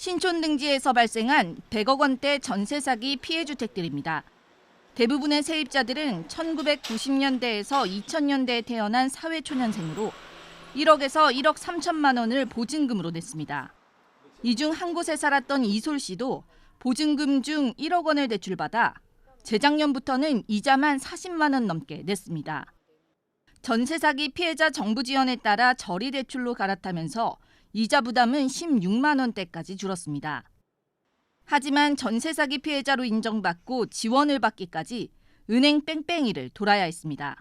신촌 등지에서 발생한 100억 원대 전세 사기 피해 주택들입니다. 대부분의 세입자들은 1990년대에서 2000년대에 태어난 사회초년생으로 1억에서 1억 3천만 원을 보증금으로 냈습니다. 이 중 한 곳에 살았던 이솔 씨도 보증금 중 1억 원을 대출받아 재작년부터는 이자만 40만 원 넘게 냈습니다. 전세 사기 피해자 정부 지원에 따라 저리 대출로 갈아타면서 이자 부담은 16만 원대까지 줄었습니다. 하지만 전세 사기 피해자로 인정받고 지원을 받기까지 은행 뺑뺑이를 돌아야 했습니다.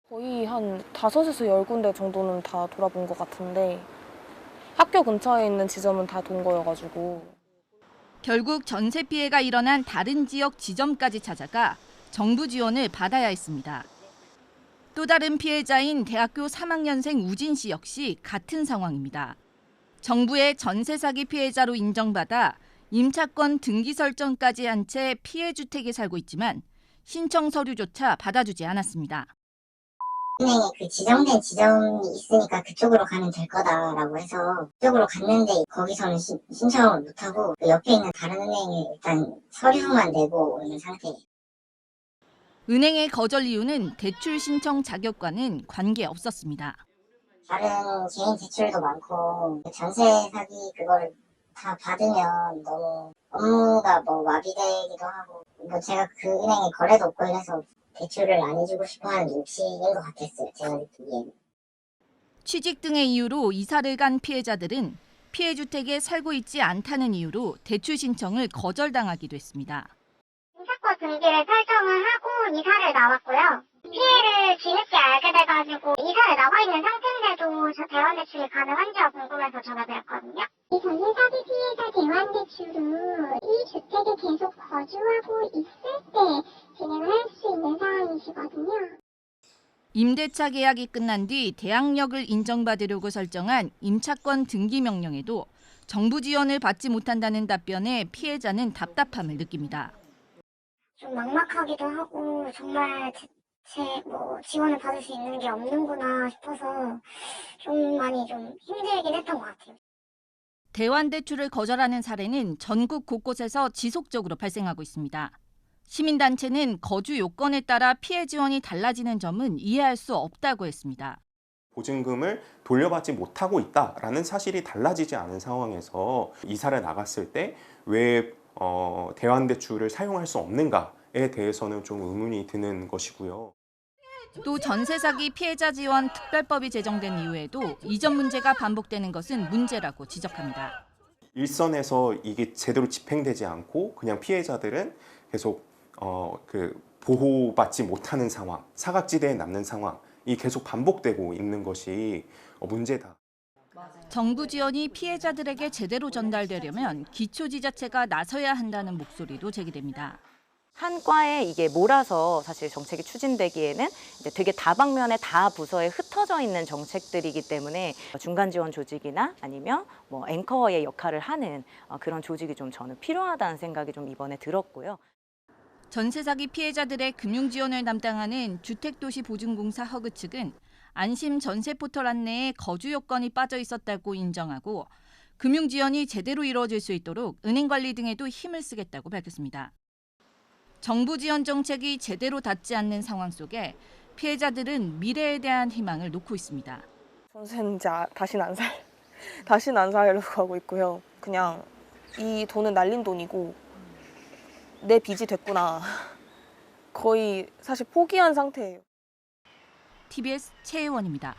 거의 한 5에서 10군데 정도는 다 돌아본 것 같은데 학교 근처에 있는 지점은 다 돈 거여가지고. 결국 전세 피해가 일어난 다른 지역 지점까지 찾아가 정부 지원을 받아야 했습니다. 또 다른 피해자인 대학교 3학년생 우진 씨 역시 같은 상황입니다. 정부의 전세 사기 피해자로 인정받아 임차권 등기 설정까지 한 채 피해 주택에 살고 있지만 신청 서류조차 받아주지 않았습니다. 은행에 그 지정된 지점이 있으니까 그쪽으로 가면 될 거다라고 해서 그쪽으로 갔는데 거기서는 신청을 못하고 그 옆에 있는 다른 은행에 일단 서류만 내고 있는 상태예요. 은행의 거절 이유는 대출 신청 자격과는 관계없었습니다. 다른 개인 대출도 많고 전세 사기 그걸 다 받으면 너무 업무가 마비되기도 하고 제가 그 은행에 거래도 없고 이래서 대출을 안 해주고 싶어하는 눈치인 것 같았어요. 제가 느끼기에는. 취직 등의 이유로 이사를 간 피해자들은 피해 주택에 살고 있지 않다는 이유로 대출 신청을 거절당하기도 했습니다. 임차권 등기를 설정을 하고 이사를 나왔고요. 피해를 뒤늦게 알게 돼가지고 이사를 나와 있는 상태인데도 저 대환대출이 가능한지가 궁금해서 전화드렸거든요. 이 전세 사기 피해자 대환대출은 이 주택에 계속 거주하고 있을 때 진행을 할 수 있는 상황이시거든요. 임대차 계약이 끝난 뒤 대항력을 인정받으려고 설정한 임차권 등기 명령에도 정부 지원을 받지 못한다는 답변에 피해자는 답답함을 느낍니다. 좀 막막하기도 하고 정말 지원을 받을 수 있는 게 없는구나 싶어서 좀 많이 좀 힘들긴 했던 것 같아요. 대환대출을 거절하는 사례는 전국 곳곳에서 지속적으로 발생하고 있습니다. 시민단체는 거주 요건에 따라 피해 지원이 달라지는 점은 이해할 수 없다고 했습니다. 보증금을 돌려받지 못하고 있다라는 사실이 달라지지 않은 상황에서 이사를 나갔을 때 왜 대환대출을 사용할 수 없는가에 대해서는 좀 의문이 드는 것이고요. 또 전세 사기 피해자 지원 특별법이 제정된 이후에도 이전 문제가 반복되는 것은 문제라고 지적합니다. 일선에서 이게 제대로 집행되지 않고 그냥 피해자들은 계속 보호받지 못하는 상황, 사각지대에 남는 상황이 계속 반복되고 있는 것이 문제다. 정부 지원이 피해자들에게 제대로 전달되려면 기초지자체가 나서야 한다는 목소리도 제기됩니다. 한 과에 이게 몰아서 사실 정책이 추진되기에는 이제 되게 다방면에 다 부서에 흩어져 있는 정책들이기 때문에 중간 지원 조직이나 아니면 앵커의 역할을 하는 그런 조직이 좀 저는 필요하다는 생각이 좀 이번에 들었고요. 전세 사기 피해자들의 금융 지원을 담당하는 주택도시보증공사 허그 측은 안심 전세 포털 안내에 거주 요건이 빠져 있었다고 인정하고 금융 지원이 제대로 이루어질 수 있도록 은행 관리 등에도 힘을 쓰겠다고 밝혔습니다. 정부 지원 정책이 제대로 닿지 않는 상황 속에 피해자들은 미래에 대한 희망을 놓고 있습니다. 전세는 이제 다시는 안 살려고 하고 있고요. 그냥 이 돈은 날린 돈이고 내 빚이 됐구나. 거의 사실 포기한 상태예요. TBS 최혜원입니다.